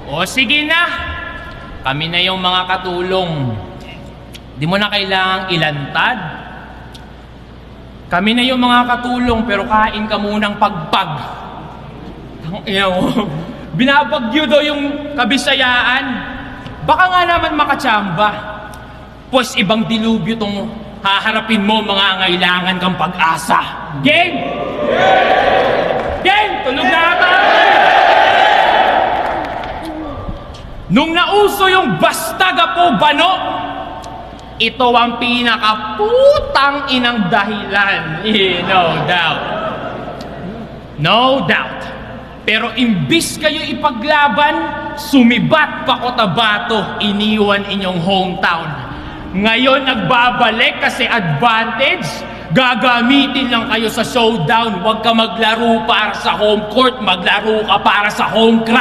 O sige na, kami na yung mga katulong. Di mo na kailangang ilantad. Kami na yung mga katulong, pero kain ka munang pagpag. Binabagyo daw yung Kabisayaan. Baka nga naman makatsamba. Pues ibang dilubyo tong haharapin mo, mga ngailangan kang pag-asa. Game! Game! Tulog na ba? Nung nauso yung Bastagapo Bano, ito ang pinakaputang inang dahilan. No doubt. No doubt. Pero imbis kayo ipaglaban, sumibat pa Cotabato, iniwan inyong hometown. Ngayon nagbabalik kasi advantage, gagamitin lang kayo sa showdown. Huwag ka maglaro para sa home court, maglaro ka para sa home crowd.